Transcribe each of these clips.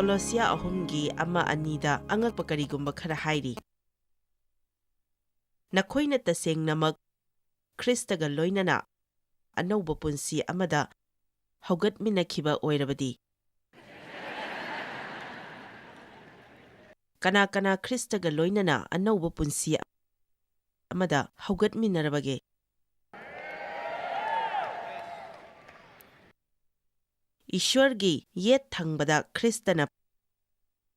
Colosia ahumgi ama anida angakpa karigumba khara hairi. Nakoina taseng namak Kristaga loinana anauba punsi amada haugatminakhiba oirabadi. Kana kana Kristaga loinana anauba punsi amada haugatminarabage. Ishwargi yet thangbada Kristana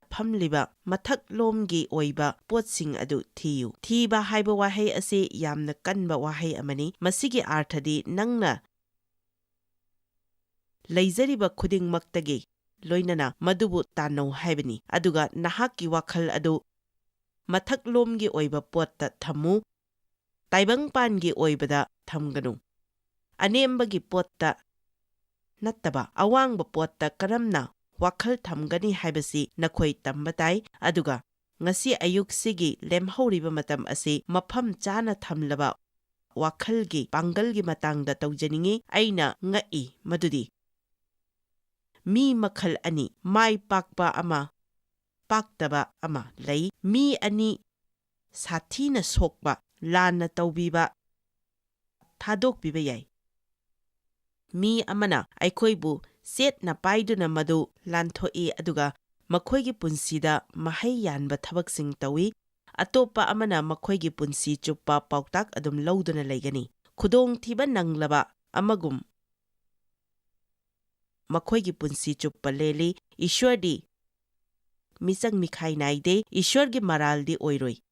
phamliba mathak lomgi oiba potsing adu thiyu. Thiba haiba wahai ase yamna kanba wahai amani. Masigi arthadi nangna leizariba khuding maktagi loinana madubu tanau haibani. Aduga nahaki wakhal adu mathak lomgi oiba potta thamu. Taibang pangi oibada thamganu. Anembagi potta nattaba awangba potta karamna wakhal thamgani haibasi nakhoi tambatai. Aduga ngasi ayuksigi lemhauriba matam ase mafam chana thamlaba wakhalgi pangalgi matangda taujaningi aina ngai madudi. Mi makhal ani mai pakpa ama paktaba ama lei. Mi ani sathina sokba lana taubiba thadokbiba yai. Mi amana aikhoibu setna paiduna madu lanthoi aduga makhoigi punsida mahai yanba thabaksing tawi. Atopa amana makhoigi punsi chuppa pautak adum lauduna leigani. Khudong thiba nanglaba amagum makhoigi punsi chuppa leli. Ishwardi misang mikhai naide Ishwargi maraldi oiroi.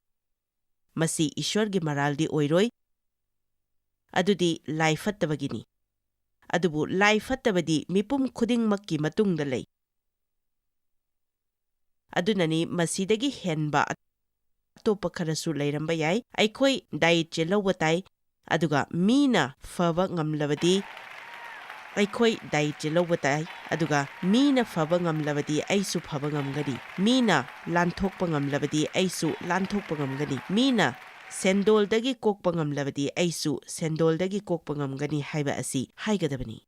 Masi Ishwargi maraldi oiroi. Adudi lai fattabagini. Adubu lai fattabadi mipum khuding makki matungda lei. Adunani masidagi henba atopa kharasu leiramba yai. Aikhoi diet je lawbatai. Aduga mina faba ngamlabadi aikhoi diet je lawbatai. Aduga mina faba ngamlabadi aisu faba ngamgani. Mina lanthokpa ngamlabadi aisu lanthokpa ngamgani. Mina sendoldagi kokpa ngamlabadi aisu sendoldagi kokpa ngamgani haiba asi haigadabani.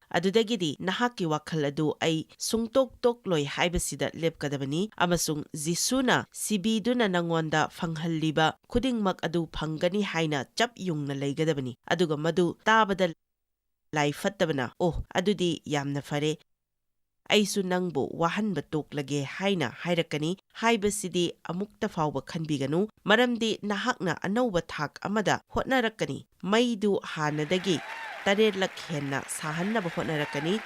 Adudagidi nahaki wakhal adu ai sungtok tok loi haibasida lepkadabani amasung Jisuna sibiduna nangonda phanghalliba khudingmak adu phangani haina chap yungna leigadabani. Aduga madu tabada lai fattabana oh adudi yamna fare. Aisu nangbu wahanba toklage haina hairakani haibasidi amukta fawba khanbiganu. Maramdi nahakna anauba thak amada hotnarakani. Maidu hanadagi taretlak henna sahannaba hotnarakani.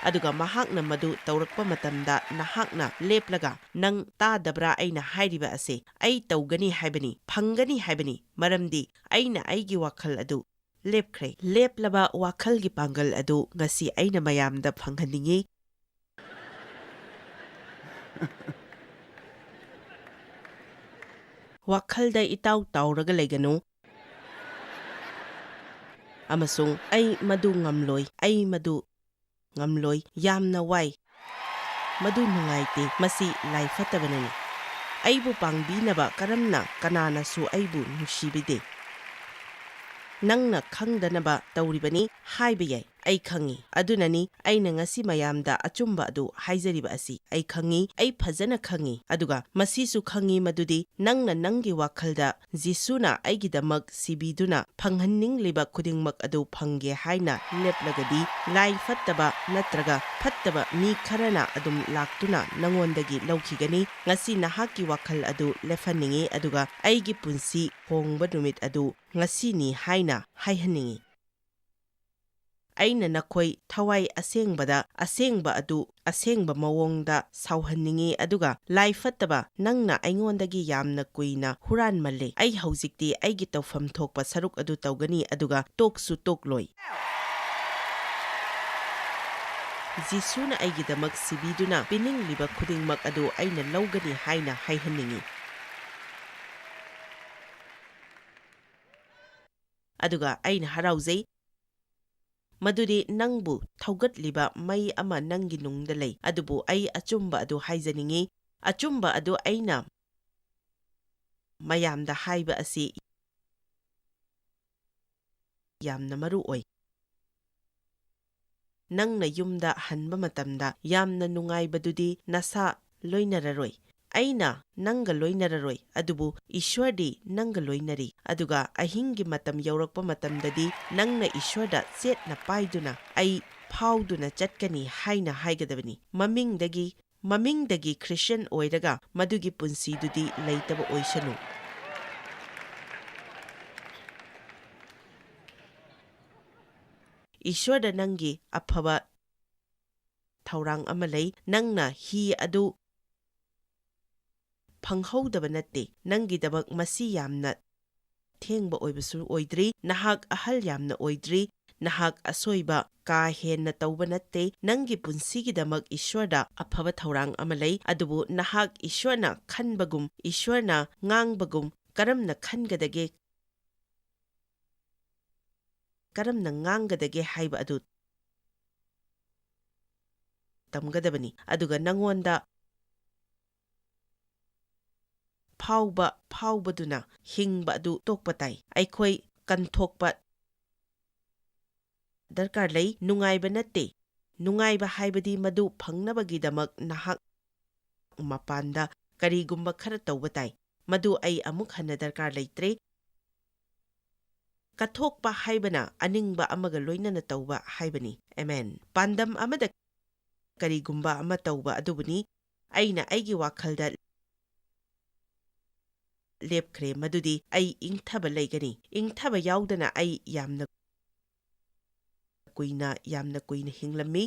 Aduga mahakna madu taurakpa matamda nahakna leplaga nang tadabra aina hairiba ase ai taugani haibani phangani haibani. Maramdi aina aigi wakhal adu lepkhre. Leplaba wakhalgi pangal adu ngasi aina mayamda phanghaningi. Wakhalda itaw tawraga leiganu. Amasung ai madu ngamloi. Ai madu ngamloi. Yamna wai. Madu nungaite. Masi lai fatabanani. Aibu pangbinaba karamna kanana su aibu nushibide. Nangna khangdanaba tauribani haiba yai. Ai khangi. Adunani aina ngasi mayamda achumba adu haizariba asi. Ai khangi. Ai phajana khangi. Aduga masisu khangi madudi nangna nangi wakhalda Jisuna aigidamak sibiduna phanghanningliba khudingmak adu phangge haina leplagadi lai fattaba natraga fattaba mi kharana adum laktuna nangondagi laukhigani. Ngasi nahaki wakhal adu lefaningi aduga aigi punsi hongba numit adu ngasini haina haihaningi. Aina nakhoi thawai asengbada asengba adu asengba mawongda sauhanningi aduga lai fattaba nangna aingondagi yamna kuina huran malle. Ai haujikti aigi tawfam thokpa saruk adu tawgani aduga toksu tokloi. Jisuna aigidamak sibiduna piningliba khudingmak adu aina lawgani haina haihanningi. Aduga aina harauzai. Madudi nangbu thaugatliba mai ama nangi nungda lei. Adubu ai achumba adu haizaningi. Achumba adu aina mayamda haiba asi yamna maru oi. ꯅꯪꯅ ꯌꯨꯝꯗ ꯍꯟꯕ ꯃꯇꯝꯗ ꯌꯥꯝꯅ ꯅꯨꯡꯉꯥꯏꯕꯗꯨꯗꯤ ꯅꯁꯥ ꯂꯣꯏꯅꯔꯔꯣꯏ꯫ ꯑꯩꯅ ꯅꯪꯒ ꯂꯣꯏꯅꯔꯔꯣꯏ, ꯑꯗꯨꯕꯨ ꯏꯁ꯭ꯋꯔꯗꯤ ꯅꯪꯒ ꯂꯣꯏꯅꯔꯤ꯫ ꯑꯗꯨꯒ ꯑꯍꯤꯡꯒꯤ ꯃꯇꯝ ꯌꯧꯔꯛꯄ ꯃꯇꯝꯗꯗꯤ ꯅꯪꯅ ꯏꯁ꯭ꯋꯔꯗ ꯆꯦꯠꯅ ꯄꯥꯏꯗꯨꯅ ꯑꯩ ꯐꯥꯎꯗꯨꯅ ꯆꯠꯀꯅꯤ ꯍꯥꯏꯅ ꯍꯥꯏꯒꯗꯕꯅꯤ꯫ ꯃꯃꯤꯡꯗꯒꯤ ꯈ꯭ꯔꯤꯁꯇ꯭ꯌꯟ ꯑꯣꯏꯔꯒ ꯃꯗꯨꯒꯤ ꯄꯨꯟꯁꯤꯗꯨꯗꯤ ꯂꯩꯇꯕ ꯑꯣꯏꯁꯅꯨ꯫ ꯏꯁ꯭ꯋꯔꯗ ꯅꯪꯒꯤ ꯑꯐꯕ ꯊꯧꯔꯥꯡ ꯑꯃ ꯂꯩ꯫ ꯅꯪꯅ ꯍꯤ ꯑꯗꯨ ꯐꯪꯍꯧꯗꯕ ꯅꯠꯇꯦ꯫ ꯅꯪꯒꯤꯗꯃꯛ ꯃꯁꯤ ꯌꯥꯝꯅ ꯊꯦꯡꯕ ꯑꯣꯏꯕꯁꯨ ꯑꯣꯏꯗ꯭ꯔꯤ꯫ ꯅꯍꯥꯛ ꯑꯍꯜ ꯌꯥꯝꯅ ꯑꯣꯏꯗ꯭ꯔꯤ꯫ ꯅꯍꯥꯛ ꯑꯁꯣꯏꯕ ꯀꯥ ꯍꯦꯟꯅ ꯇꯧꯕ ꯅꯠꯇꯦ꯫ ꯅꯪꯒꯤ ꯄꯨꯟꯁꯤꯒꯤꯗꯃꯛ ꯏꯁ꯭ꯋꯔꯗ ꯑꯐꯕ ꯊꯧꯔꯥꯡ ꯑꯃ ꯂꯩ꯫ ꯑꯗꯨꯕꯨ ꯅꯍꯥꯛ ꯏꯁ꯭ꯋꯔꯅ ꯈꯟꯕꯒꯨꯝ, ꯏꯁ꯭ꯋꯔꯅ ꯉꯥꯡꯕꯒꯨꯝ ꯀꯔꯝꯅ ꯈꯟꯒꯗꯒꯦ, ꯀꯔꯝꯅ ꯉꯥꯡꯒꯗꯒꯦ ꯍꯥꯏꯕ ꯑꯗꯨ ꯇꯝꯒꯗꯕꯅꯤ꯫ ꯑꯗꯨꯒ ꯅꯉꯣꯟꯗ ꯐꯥꯎꯕꯗꯨꯅ ꯍꯤꯡꯕ ꯑꯗꯨ ꯇꯣꯛꯄ ꯇꯥꯏ꯫ ꯑꯩꯈꯣꯏ ꯀꯟꯊꯣꯛꯄ ꯗꯔꯀꯥꯔ ꯂꯩ, ꯅꯨꯡꯉꯥꯏꯕ ꯅꯠꯇꯦ꯫ ꯅꯨꯡꯉꯥꯏꯕ ꯍꯥꯏꯕꯗꯤ ꯃꯗꯨ ꯐꯪꯅꯕꯒꯤꯗꯃꯛ ꯅꯍꯥꯛ ꯃꯄꯥꯟꯗ ꯀꯔꯤꯒꯨꯝꯕ ꯈꯔ ꯇꯧꯕ ꯇꯥꯏ꯫ ꯃꯗꯨ ꯑꯩ ꯑꯃꯨꯛ ꯍꯟꯅ ꯗꯔꯀꯥꯔ ꯂꯩꯇ꯭ꯔꯦ꯫ ꯀꯠꯊꯣꯛꯄ ꯍꯥꯏꯕꯅ ꯑꯅꯤꯡꯕ ꯑꯃꯒ ꯂꯣꯏꯅꯅ ꯇꯧꯕ ꯍꯥꯏꯕꯅꯤ꯫ ꯑꯦꯃꯦꯟ꯫ ꯄꯥꯟꯗꯝ ꯑꯃꯗ ꯀꯔꯤꯒꯨꯝꯕ ꯑꯃ ꯇꯧꯕ ꯑꯗꯨꯕꯨꯅꯤ꯫ ꯑꯩꯅ ꯑꯩꯒꯤ ꯋꯥꯈꯜꯗ ꯂꯦꯞꯈ꯭ꯔꯦ ꯃꯗꯨꯗꯤ ꯑꯩ ꯏꯪꯊꯕ ꯂꯩꯒꯅꯤ꯫ ꯏꯪꯊꯕ ꯌꯥꯎꯗꯅ ꯑꯩ ꯌꯥꯝꯅ ꯀꯨꯏꯅ ꯍꯤꯡꯂꯝꯃꯤ꯫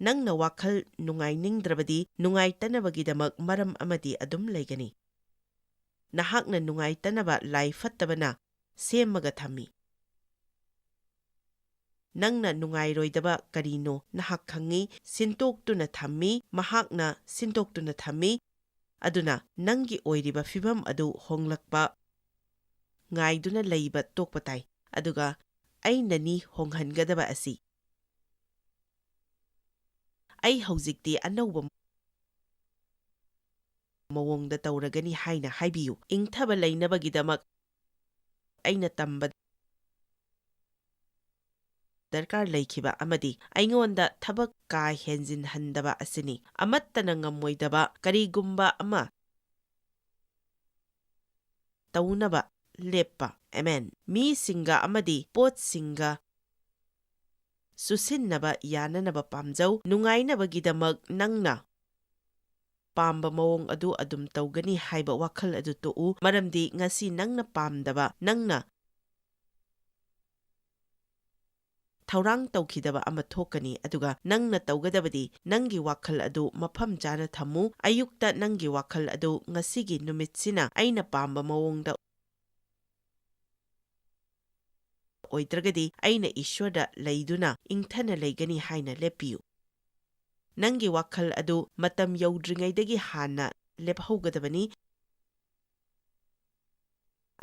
ꯅꯪꯅ ꯋꯥꯈꯜ ꯅꯨꯡꯉꯥꯏꯅꯤꯡꯗ꯭ꯔꯕꯗꯤ ꯅꯨꯡꯉꯥꯏꯇꯅꯕꯒꯤꯗꯃꯛ ꯃꯔꯝ ꯑꯃꯗꯤ ꯑꯗꯨꯝ ꯂꯩꯒꯅꯤ꯫ ꯅꯍꯥꯛꯅ ꯅꯨꯡꯉꯥꯏꯇꯅꯕ ꯂꯥꯏ ꯐꯠꯇꯕꯅ ꯁꯦꯝꯃꯒ ꯊꯝꯃꯤ꯫ ꯅꯪꯅ ꯅꯨꯡꯉꯥꯏꯔꯣꯏꯗꯕ ꯀꯔꯤꯅꯣ ꯅꯍꯥꯛ ꯈꯪꯉꯤ꯫ ꯁꯤꯟꯇꯣꯛꯇꯨꯅ ꯊꯝꯃꯤ, ꯃꯍꯥꯛꯅ ꯁꯤꯟꯇꯣꯛꯇꯨꯅ ꯊꯝꯃꯤ꯫ ꯑꯗꯨꯅ ꯅꯪꯒꯤ ꯑꯣꯏꯔꯤꯕ ꯐꯤꯚꯝ ꯑꯗꯨ ꯍꯣꯡꯂꯛꯄ ꯉꯥꯏꯗꯨꯅ ꯂꯩꯕ ꯇꯣꯛꯄ ꯇꯥꯏ꯫ ꯑꯗꯨꯒ ꯑꯩꯅꯅꯤ ꯍꯣꯡꯍꯟꯒꯗꯕ ꯑꯁꯤ꯫ ꯑꯩ ꯍꯧꯖꯤꯛꯇꯤ ꯑꯅꯧꯕ ꯃꯑꯣꯡꯗ ꯇꯧꯔꯒꯅꯤ ꯍꯥꯏꯅ ꯍꯥꯏꯕꯤꯌꯨ꯫ ꯏꯪꯊꯕ ꯂꯩꯅꯕꯒꯤꯗꯃꯛ ꯑꯩꯅ ꯇꯝꯕ ꯗꯔꯀꯥꯔ ꯂꯩꯈꯤꯕ ꯑꯃꯗꯤ ꯑꯩꯉꯣꯟꯗ ꯊꯕꯛ ꯀꯥ ꯍꯦꯟꯖꯤꯟꯍꯟꯗꯕ ꯑꯁꯤꯅꯤ꯫ ꯑꯃꯠꯇꯅ ꯉꯝꯃꯣꯏꯗꯕ ꯀꯔꯤꯒꯨꯝꯕ ꯑꯃ ꯇꯧꯅꯕ ꯂꯦꯞꯄ꯫ ꯑꯦꯃꯦꯟ꯫ ꯃꯤꯁꯤꯡꯒ ꯑꯃꯗꯤ ꯄꯣꯠꯁꯤꯡꯒ ꯆꯨꯁꯤꯟꯅꯕ ꯌꯥꯅꯅꯕ ꯄꯥꯝꯖꯧ꯫ ꯅꯨꯡꯉꯥꯏꯅꯕꯒꯤꯗꯃꯛ ꯅꯪꯅ ꯄꯥꯝꯕ ꯃꯑꯣꯡ ꯑꯗꯨ ꯑꯗꯨꯝ ꯇꯧꯒꯅꯤ ꯍꯥꯏꯕ ꯋꯥꯈꯜ ꯑꯗꯨ ꯇꯣꯛꯎ꯫ ꯃꯔꯝꯗꯤ ꯉꯁꯤ ꯅꯪꯅ ꯄꯥꯝꯗꯕ, ꯅꯪꯅ ꯊꯧꯔꯥꯡ ꯇꯧꯈꯤꯗꯕ ꯑꯃ ꯊꯣꯛꯀꯅꯤ꯫ ꯑꯗꯨꯒ ꯅꯪꯅ ꯇꯧꯒꯗꯕꯗꯤ ꯅꯪꯒꯤ ꯋꯥꯈꯜ ꯑꯗꯨ ꯃꯐꯝ ꯆꯥꯅ ꯊꯝꯃꯨ꯫ ꯑꯌꯨꯛꯇ ꯅꯪꯒꯤ ꯋꯥꯈꯜ ꯑꯗꯨ ꯉꯁꯤꯒꯤ ꯅꯨꯃꯤꯠꯁꯤꯅ ꯑꯩꯅ ꯄꯥꯝꯕ ꯃꯑꯣꯡꯗ ꯑꯣꯏꯗ꯭ꯔꯒꯗꯤ ꯑꯩꯅ ꯏꯁ꯭ꯋꯔꯗ ꯂꯩꯗꯨꯅ ꯏꯪꯊꯅ ꯂꯩꯒꯅꯤ ꯍꯥꯏꯅ ꯂꯦꯞꯄꯤꯌꯨ꯫ ꯅꯪꯒꯤ ꯋꯥꯈꯜ ꯑꯗꯨ ꯃꯇꯝ ꯌꯧꯗ꯭ꯔꯤꯉꯩꯗꯒꯤ ꯍꯥꯟꯅ ꯂꯦꯞꯍꯧꯒꯗꯕꯅꯤ꯫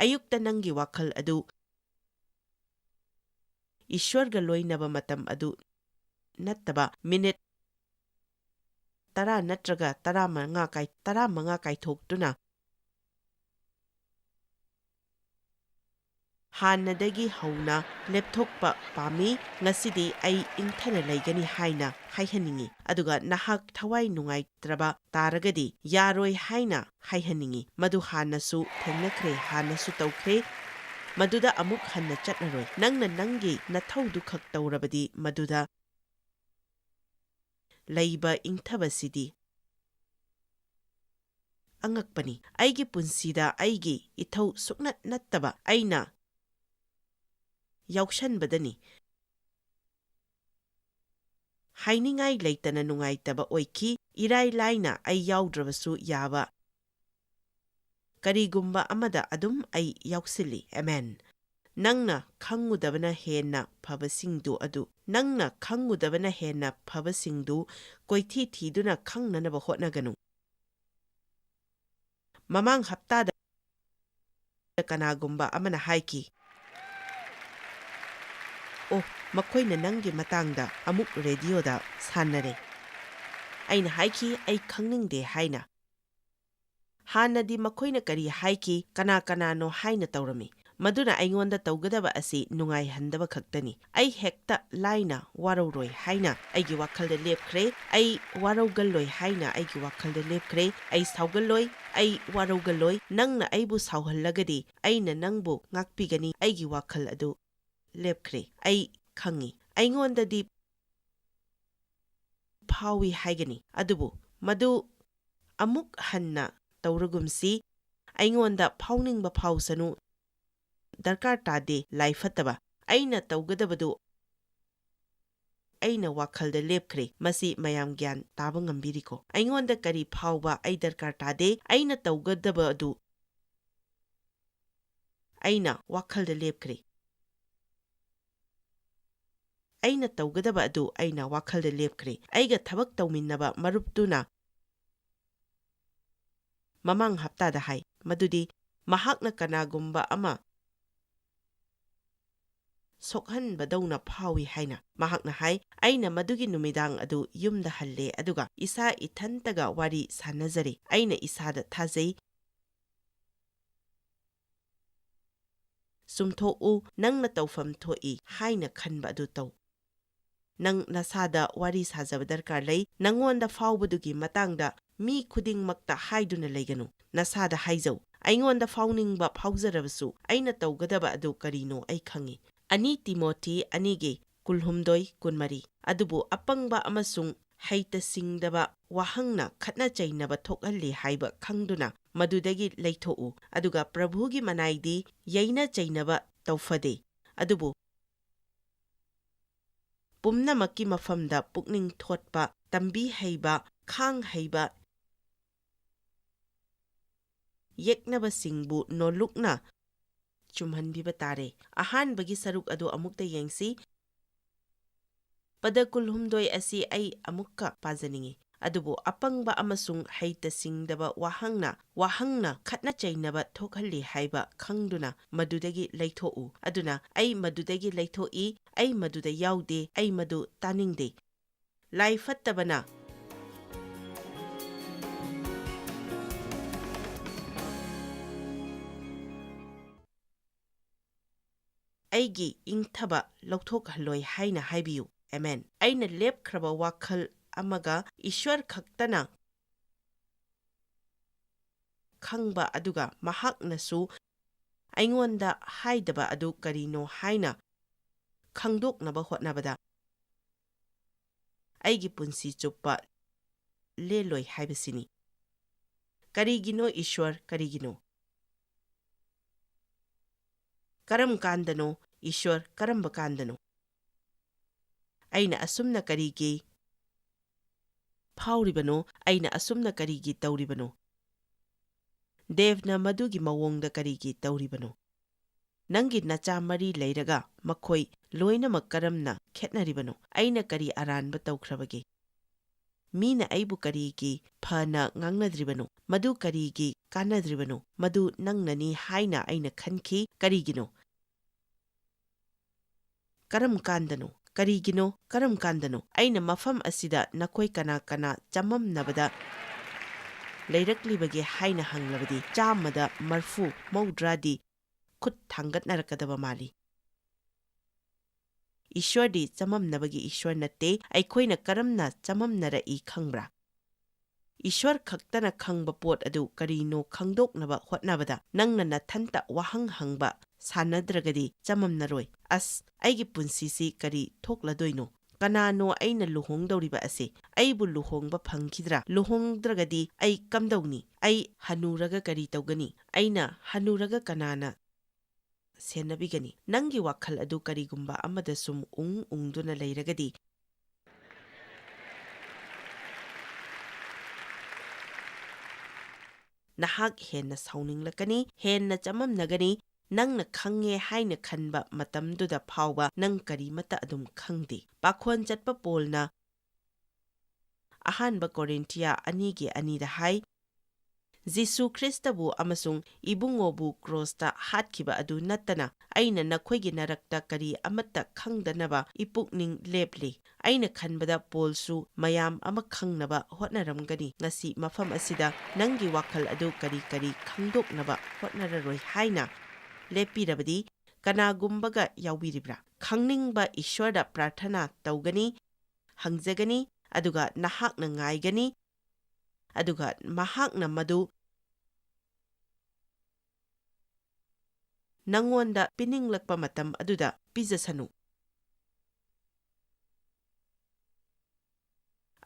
ꯑꯌꯨꯛꯇ ꯅꯪꯒꯤ ꯋꯥꯈꯜ ꯑꯗꯨ ꯏꯁ꯭ꯋꯔꯒ ꯂꯣꯏꯅꯕ ꯃꯇꯝ ꯑꯗꯨ ꯅꯠꯇꯕ ꯃꯤꯅꯤꯠ 10 ꯅꯠꯇ꯭ꯔꯒ 15 ꯀꯥꯏꯊꯣꯛꯇꯨꯅ ꯍꯥꯟꯅꯗꯒꯤ ꯍꯧꯅ ꯂꯦꯞꯊꯣꯛꯄ ꯄꯥꯝꯃꯤ꯫ ꯉꯁꯤꯗꯤ ꯑꯩ ꯏꯪꯊꯅ ꯂꯩꯒꯅꯤ ꯍꯥꯏꯅ ꯍꯥꯏꯍꯟꯅꯤꯡꯉꯤ꯫ ꯑꯗꯨꯒ ꯅꯍꯥꯛ ꯊꯋꯥꯏ ꯅꯨꯡꯉꯥꯏꯇ꯭ꯔꯕ ꯇꯥꯔꯒꯗꯤ ꯌꯥꯔꯣꯏ ꯍꯥꯏꯅ ꯍꯥꯏꯍꯟꯅꯤꯡꯉꯤ꯫ ꯃꯗꯨ ꯍꯥꯟꯅꯁꯨ ꯊꯦꯡꯅꯈ꯭ꯔꯦ, ꯍꯥꯟꯅꯁꯨ ꯇꯧꯈ꯭ꯔꯦ꯫ ꯃꯗꯨꯗ ꯑꯃꯨꯛ ꯍꯟꯅ ꯆꯠꯂꯔꯣꯏ꯫ ꯅꯪꯅ ꯅꯪꯒꯤ ꯅꯊꯧꯗꯨ ꯈꯛ ꯇꯧꯔꯕꯗꯤ ꯃꯗꯨꯗ ꯂꯩꯕ ꯏꯪꯊꯕꯁꯤꯗꯤ ꯑꯉꯛꯄꯅꯤ꯫ ꯑꯩꯒꯤ ꯄꯨꯟꯁꯤꯗ ꯑꯩꯒꯤ ꯏꯊꯧ ꯁꯨꯛꯅꯠ ꯅꯠꯇꯕ ꯑꯩꯅ ꯌꯥꯎꯁꯟꯕꯗꯅꯤ ꯍꯥꯏꯅꯤꯡꯉꯥꯏ ꯂꯩꯇꯅ ꯅꯨꯡꯉꯥꯏꯇꯕ ꯑꯣꯏꯈꯤ꯫ ꯏꯔꯥꯏ ꯂꯥꯏꯅ ꯑꯩ ꯌꯥꯎꯗ꯭ꯔꯕꯁꯨ ꯌꯥꯕ ꯀꯔꯤꯒꯨꯝꯕ ꯑꯃꯗ ꯑꯗꯨꯝ ꯑꯩ ꯌꯥꯎꯁꯤꯜꯂꯤ꯫ ꯑꯦꯃꯦꯟ꯫ ꯅꯪꯅ ꯈꯪꯉꯨꯗꯕꯅ ꯍꯦꯟꯅ ꯐꯕꯁꯤꯡꯗꯨ ꯀꯣꯏꯊꯤ ꯊꯤꯗꯨꯅ ꯈꯪꯅꯅꯕ ꯍꯣꯠꯅꯒꯅꯨ꯫ ꯃꯃꯥꯡ ꯍꯞꯇꯥꯗ ꯀꯅꯥꯒꯨꯝꯕ ꯑꯃꯅ ꯍꯥꯏꯈꯤ, "ꯑꯣ, ꯃꯈꯣꯏꯅ ꯅꯪꯒꯤ ꯃꯇꯥꯡꯗ ꯑꯃꯨꯛ ꯔꯦꯗꯤꯑꯣꯗ ꯁꯥꯟꯅꯔꯦ"꯫ ꯑꯩꯅ ꯍꯥꯏꯈꯤ, "ꯑꯩ ꯈꯪꯅꯤꯡꯗꯦ" ꯍꯥꯏꯅ꯫ ꯍꯥꯟꯅꯗꯤ ꯃꯈꯣꯏꯅ ꯀꯔꯤ ꯍꯥꯏꯈꯤ, ꯀꯅꯥꯅꯣ ꯍꯥꯏꯅ ꯇꯧꯔꯝꯃꯤ꯫ ꯃꯗꯨꯅ ꯑꯩꯉꯣꯟꯗ ꯇꯧꯒꯗꯕ ꯑꯁꯤ ꯅꯨꯡꯉꯥꯏꯍꯟꯗꯕ ꯈꯛꯇꯅꯤ꯫ ꯑꯩ ꯍꯦꯛꯇ ꯂꯥꯏꯅ ꯋꯥꯔꯧꯔꯣꯏ ꯍꯥꯏꯅ ꯑꯩꯒꯤ ꯋꯥꯈꯜꯗ ꯂꯦꯞꯈ꯭ꯔꯦ꯫ ꯑꯩ ꯋꯥꯔꯧꯒꯜꯂꯣꯏ ꯍꯥꯏꯅ ꯑꯩꯒꯤ ꯋꯥꯈꯜꯗ ꯂꯦꯞꯈ꯭ꯔꯦ꯫ ꯑꯩ ꯁꯥꯎꯒꯜꯂꯣꯏ, ꯑꯩ ꯋꯥꯔꯧꯒꯜꯂꯣꯏ꯫ ꯅꯪꯅ ꯑꯩꯕꯨ ꯁꯥꯎꯍꯜꯂꯒꯗꯤ ꯑꯩꯅ ꯅꯪꯕꯨ ꯉꯥꯛꯄꯤꯒꯅꯤ꯫ ꯑꯩꯒꯤ ꯋꯥꯈꯜ ꯑꯗꯨ ꯂꯦꯞꯈ꯭ꯔꯦ꯫ ꯑꯩ ꯈꯪꯉꯤ ꯑꯩꯉꯣꯟꯗꯗꯤ ꯐꯥꯎꯏ ꯍꯥꯏꯒꯅꯤ, ꯑꯗꯨꯕꯨ ꯃꯗꯨ ꯑꯃꯨꯛ ꯍꯟꯅ ꯇꯧꯔꯒꯨꯝꯁꯤ꯫ ꯑꯩꯉꯣꯟꯗ ꯐꯥꯎꯅꯤꯡꯕ ꯐꯥꯎꯁꯅꯨ, ꯗꯔꯀꯥꯔ ꯇꯥꯗꯦ ꯂꯥꯏꯐꯠꯇꯕ꯫ ꯑꯩꯅ ꯇꯧꯒꯗꯕꯗꯨ ꯑꯩꯅ ꯋꯥꯈꯜꯗ ꯂꯦꯞꯈ꯭ꯔꯦ꯫ ꯃꯁꯤ ꯃꯌꯥꯝ ꯒ꯭ꯌꯥꯟ ꯇꯥꯕ ꯉꯝꯕꯤꯔꯤꯀꯣ? ꯑꯩꯉꯣꯟꯗ ꯀꯔꯤ ꯐꯥꯎꯕ ꯑꯩ ꯗꯔꯀꯥꯔ ꯇꯥꯗꯦ꯫ ꯑꯩꯅ ꯇꯧꯒꯗꯕ ꯑꯗꯨ ꯑꯩꯅ ꯋꯥꯈꯜꯗ ꯂꯦꯞꯈ꯭ꯔꯦ꯫ ꯑꯩꯅ ꯇꯧꯒꯗꯕ ꯑꯗꯨ ꯑꯩꯅ ꯋꯥꯈꯜꯗ ꯂꯦꯞꯈ꯭ꯔꯦ꯫ ꯑꯩꯒ ꯊꯕꯛ ꯇꯧꯃꯤꯟꯅꯕ ꯃꯔꯨꯞꯇꯨꯅ ꯃꯃꯥꯡ ꯍꯞꯇꯥꯗ ꯍꯥꯏ ꯃꯗꯨꯗꯤ ꯃꯍꯥꯛꯅ ꯀꯅꯥꯒꯨꯝꯕ ꯑꯃ ꯁꯣꯛꯍꯟꯕꯗꯧꯅ ꯐꯥꯎꯏ ꯍꯥꯏꯅ꯫ ꯃꯍꯥꯛꯅ ꯍꯥꯏ ꯑꯩꯅ ꯃꯗꯨꯒꯤ ꯅꯨꯃꯤꯗꯥꯡ ꯑꯗꯨ ꯌꯨꯝꯗ ꯍꯜꯂꯦ ꯑꯗꯨꯒ ꯏꯁꯥ ꯏꯊꯟꯇꯒ ꯋꯥꯔꯤ ꯁꯥꯟꯅꯖꯔꯦ꯫ ꯑꯩꯅ ꯏꯁꯥꯗ ꯊꯥꯖꯩ, ꯆꯨꯝꯊꯣꯛꯎ, ꯅꯪꯅ ꯇꯧꯐꯝ ꯊꯣꯛꯏ ꯍꯥꯏꯅ ꯈꯟꯕ ꯑꯗꯨ ꯇꯧ꯫ ꯅꯪ ꯅꯁꯥꯗ ꯋꯥꯔꯤ ꯁꯥꯖꯕ ꯗꯔꯀꯥꯔ ꯂꯩ꯫ ꯅꯪꯉꯣꯟꯗ ꯐꯥꯎꯕꯗꯨꯒꯤ ꯃꯇꯥꯡꯗ ꯃꯤ ꯈꯨꯗꯤꯡꯃꯛꯇ ꯍꯥꯏꯗꯨꯅ ꯂꯩꯒꯅꯨ꯫ ꯅꯁꯥꯗ ꯍꯥꯏꯖꯧ, ꯑꯩꯉꯣꯟꯗ ꯐꯥꯎꯅꯤꯡꯕ ꯐꯥꯎꯖꯔꯕꯁꯨ ꯑꯩꯅ ꯇꯧꯒꯗꯕ ꯑꯗꯨ ꯀꯔꯤꯅꯣ ꯑꯩ ꯈꯪꯏ꯫ 2 ꯇꯤꯃꯣꯊꯤ 2:18-23 ꯑꯗꯨꯕꯨ ꯑꯄꯪꯕ ꯑꯃꯁꯨꯡ ꯍꯩꯇꯁꯤꯡꯗꯕ ꯋꯥꯍꯪꯅ ꯈꯠꯅ ꯆꯩꯅꯕ ꯊꯣꯛꯍꯜꯂꯤ ꯍꯥꯏꯕ ꯈꯪꯗꯨꯅ ꯃꯗꯨꯗꯒꯤ ꯂꯩꯊꯣꯛꯎ꯫ ꯑꯗꯨꯒ ꯄ꯭ꯔꯚꯨꯒꯤ ꯃꯅꯥꯏꯗꯤ ꯌꯩꯅ ꯆꯩꯅꯕ ꯇꯧꯐꯗꯦ, ꯑꯗꯨꯕꯨ ꯄꯨꯝꯅꯃꯛꯀꯤ ꯃꯐꯝꯗ ꯄꯨꯛꯅꯤꯡ ꯊꯣꯠꯄ, ꯇꯝꯕꯤ ꯍꯩꯕ, ꯈꯥꯡ ꯍꯩꯕ, ꯌꯦꯛꯅꯕꯁꯤꯡꯕꯨ ꯅꯣꯂꯨꯛꯅ ꯆꯨꯝꯍꯟꯕꯤꯕ ꯇꯥꯔꯦ꯫ ꯑꯍꯥꯟꯕꯒꯤ ꯁꯔꯨꯛ ꯑꯗꯨ ꯑꯃꯨꯛꯇ ꯌꯦꯡꯁꯤ꯫ ꯄꯗ 18 ꯑꯁꯤ ꯑꯩ ꯑꯃꯨꯛꯀ ꯄꯥꯖꯅꯤꯡꯏ꯫ ꯑꯗꯨꯕꯨ ꯑꯄꯪꯕ ꯑꯃꯁꯨꯡ ꯍꯩꯇꯁꯤꯡꯗꯕ ꯋꯥꯍꯪꯅ ꯈꯠꯅ ꯆꯩꯅꯕ ꯊꯣꯛꯍꯜꯂꯤ ꯍꯥꯏꯕ ꯈꯪꯗꯨꯅ ꯃꯗꯨꯗꯒꯤ ꯂꯩꯊꯣꯛꯎ꯫ ꯑꯗꯨꯅ ꯑꯩ ꯃꯗꯨꯗꯒꯤ ꯂꯩꯊꯣꯛꯏ, ꯑꯩ ꯃꯗꯨꯗ ꯌꯥꯎꯗꯦ, ꯑꯩ ꯃꯗꯨ ꯇꯥꯅꯤꯡꯗꯦ꯫ ꯂꯥꯏ ꯐꯠꯇꯕꯅ ꯑꯩꯒꯤ ꯏꯪꯊꯕ ꯂꯧꯊꯣꯛꯍꯜꯂꯣꯏ ꯍꯥꯏꯅ ꯍꯥꯏꯕꯤꯌꯨ꯫ ꯑꯦꯃꯦꯟ꯫ ꯑꯩꯅ ꯂꯦꯞꯈ꯭ꯔꯕ ꯋꯥꯈꯜ ꯑꯃꯒ ꯏꯁ꯭ꯋꯔ ꯈꯛꯇꯅ ꯈꯪꯕ ꯑꯗꯨꯒ ꯃꯍꯥꯛꯅꯁꯨ ꯑꯩꯉꯣꯟꯗ ꯍꯥꯏꯗꯕ ꯑꯗꯨ ꯀꯔꯤꯅꯣ ꯍꯥꯏꯅ ꯈꯪꯗꯣꯛꯅꯕ ꯍꯣꯠꯅꯕꯗ ꯑꯩꯒꯤ ꯄꯨꯟꯁꯤ ꯆꯨꯞꯄ ꯂꯦꯜꯂꯣꯏ ꯍꯥꯏꯕꯁꯤꯅꯤ꯫ ꯀꯔꯤꯒꯤꯅꯣ ꯏꯁ꯭ꯋꯔ? ꯀꯔꯤꯒꯤꯅꯣ? ꯀꯔꯝ ꯀꯥꯟꯗꯅꯣ ꯏꯁ꯭ꯋꯔ? ꯀꯔꯝꯕ ꯀꯥꯟꯗꯅꯣ? ꯑꯩꯅ ꯑꯁꯨꯝꯅ ꯀꯔꯤꯒꯤ ꯐꯥꯎꯔꯤꯕꯅꯣ? ꯑꯩꯅ ꯑꯁꯨꯝꯅ ꯀꯔꯤꯒꯤ ꯇꯧꯔꯤꯕꯅꯣ? ꯗꯦꯚꯅ ꯃꯗꯨꯒꯤ ꯃꯑꯣꯡꯗ ꯀꯔꯤꯒꯤ ꯇꯧꯔꯤꯕꯅꯣ? ꯅꯪꯒꯤ ꯅꯆꯥ 3 ꯂꯩꯔꯒ ꯃꯈꯣꯏ ꯂꯣꯏꯅꯃꯛ ꯀꯔꯝꯅ ꯈꯦꯠꯅꯔꯤꯕꯅꯣ? ꯑꯩꯅ ꯀꯔꯤ ꯑꯔꯥꯟꯕ ꯇꯧꯈ꯭ꯔꯕꯒꯦ? ꯃꯤꯅ ꯑꯩꯕꯨ ꯀꯔꯤꯒꯤ ꯐꯅ ꯉꯥꯡꯅꯗ꯭ꯔꯤꯕꯅꯣ? ꯃꯗꯨ ꯀꯔꯤꯒꯤ ꯀꯥꯟꯅꯗ꯭ꯔꯤꯕꯅꯣ? ꯃꯗꯨ ꯅꯪꯅꯅꯤ ꯍꯥꯏꯅ ꯑꯩꯅ ꯈꯟꯈꯤ꯫ ꯀꯔꯤꯒꯤꯅꯣ? ꯀꯔꯝ ꯀꯥꯟꯗꯅꯣ? ꯀꯔꯤꯒꯤꯅꯣ? ꯀꯔꯝ ꯀꯥꯟꯗꯅꯣ? ꯑꯩꯅ ꯃꯐꯝ ꯑꯁꯤꯗ ꯅꯈꯣꯏ ꯀꯅꯥ ꯀꯅꯥ ꯆꯃꯝꯅꯕꯗ ꯂꯩꯔꯛꯂꯤꯕꯒꯦ ꯍꯥꯏꯅ ꯍꯪꯂꯕꯗꯤ 100-30-50ꯗꯤ ꯈꯨꯠ ꯊꯥꯡꯒꯠꯅꯔꯛꯀꯗꯕ ꯃꯥꯜꯂꯤ꯫ ꯏꯁ꯭ꯋꯔꯗꯤ ꯆꯃꯝꯅꯕꯒꯤ ꯏꯁ꯭ꯋꯔ ꯅꯠꯇꯦ꯫ ꯑꯩꯈꯣꯏꯅ ꯀꯔꯝꯅ ꯆꯃꯝꯅꯔꯛꯏ ꯈꯪꯕ꯭ꯔꯥ? ꯏꯁ꯭ꯋꯔ ꯈꯛꯇꯅ ꯈꯪꯕ ꯄꯣꯠ ꯑꯗꯨ ꯀꯔꯤꯅꯣ ꯈꯪꯗꯣꯛꯅꯕ ꯍꯣꯠꯅꯕꯗ ꯅꯪꯅ ꯅꯊꯟꯇ ꯋꯥꯍꯪ ꯍꯪꯕ ꯁꯥꯟꯅꯗ꯭ꯔꯒꯗꯤ ꯆꯃꯝꯅꯔꯣꯏ꯫ ꯑꯁ, ꯑꯩꯒꯤ ꯄꯨꯟꯁꯤꯁꯤ ꯀꯔꯤ ꯊꯣꯛꯂꯗꯣꯏꯅꯣ? ꯀꯅꯥꯅꯣ ꯑꯩꯅ ꯂꯨꯍꯣꯡꯗꯧꯔꯤꯕ ꯑꯁꯤ? ꯑꯩꯕꯨ ꯂꯨꯍꯣꯡꯕ ꯐꯪꯈꯤꯗ꯭ꯔꯥ? ꯂꯨꯍꯣꯡꯗ꯭ꯔꯒꯗꯤ ꯑꯩ ꯀꯝꯗꯧꯅꯤ? ꯑꯩ ꯍꯅꯨꯔꯒ ꯀꯔꯤ ꯇꯧꯒꯅꯤ? ꯑꯩꯅ ꯍꯅꯨꯔꯒ ꯀꯅꯥꯅ ꯁꯦꯟꯅꯕꯤꯒꯅꯤ? ꯅꯪꯒꯤ ꯋꯥꯈꯜ ꯑꯗꯨ ꯀꯔꯤꯒꯨꯝꯕ ꯑꯃꯗ ꯁꯨꯝ ꯎꯪꯗꯨꯅ ꯂꯩꯔꯒꯗꯤ ꯅꯍꯥꯛ ꯍꯦꯟꯅ ꯁꯥꯎꯅꯤꯡꯂꯛꯀꯅꯤ, ꯍꯦꯟꯅ ꯆꯃꯝꯅꯒꯅꯤ꯫ ꯅꯪꯅ ꯈꯪꯉꯦ ꯍꯥꯏꯅ ꯈꯟꯕ ꯃꯇꯝꯗꯨꯗ ꯐꯥꯎꯕ ꯅꯪ ꯀꯔꯤꯃꯠꯇ ꯑꯗꯨꯝ ꯈꯪꯗꯦ꯫ ꯄꯥꯈꯣꯟ ꯆꯠꯄ ꯄꯣꯜꯅ ꯑꯍꯥꯟꯕ ꯀꯣꯔꯤꯟꯊꯤꯌꯥ 2:2 ꯍꯥꯏ, ꯖꯤꯁꯨ ꯈ꯭ꯔꯤꯁꯇꯕꯨ ꯑꯃꯁꯨꯡ ꯏꯕꯨꯡꯉꯣꯕꯨ ꯀ꯭ꯔꯣꯁꯇ ꯍꯥꯠꯈꯤꯕ ꯑꯗꯨ ꯅꯠꯇꯅ ꯑꯩꯅ ꯅꯈꯣꯏꯒꯤ ꯅꯔꯛꯇ ꯀꯔꯤ ꯑꯃꯠꯇ ꯈꯪꯗꯅꯕ ꯏꯄꯨꯛꯅꯤꯡ ꯂꯦꯞꯂꯤ꯫ ꯑꯩꯅ ꯈꯟꯕꯗ ꯄꯣꯜꯁꯨ ꯃꯌꯥꯝ ꯑꯃ ꯈꯪꯅꯕ ꯍꯣꯠꯅꯔꯝꯒꯅꯤ꯫ ꯉꯁꯤ ꯃꯐꯝ ꯑꯁꯤꯗ ꯅꯪꯒꯤ ꯋꯥꯈꯜ ꯑꯗꯨ ꯀꯔꯤ ꯈꯪꯗꯣꯛꯅꯕ ꯍꯣꯠꯅꯔꯔꯣꯏ ꯍꯥꯏꯅ ꯂꯦꯞꯄꯤꯔꯕꯗꯤ ꯀꯅꯥꯒꯨꯝꯕꯒ ꯌꯥꯎꯕꯤꯔꯤꯕ꯭ꯔꯥ? ꯈꯪꯅꯤꯡꯕ ꯏꯁ꯭ꯋꯔꯗ ꯄ꯭ꯔꯥꯔꯊꯅꯥ ꯇꯧꯒꯅꯤ, ꯍꯪꯖꯒꯅꯤ, ꯑꯗꯨꯒ ꯅꯍꯥꯛꯅ ꯉꯥꯏꯒꯅꯤ, ꯑꯗꯨꯒ ꯃꯍꯥꯛꯅ ꯃꯗꯨ ꯅꯪꯉꯣꯟꯗ ꯄꯤꯅꯤꯡꯂꯛꯄ ꯃꯇꯝ ꯑꯗꯨꯗ ꯄꯤꯖꯁꯅꯨ꯫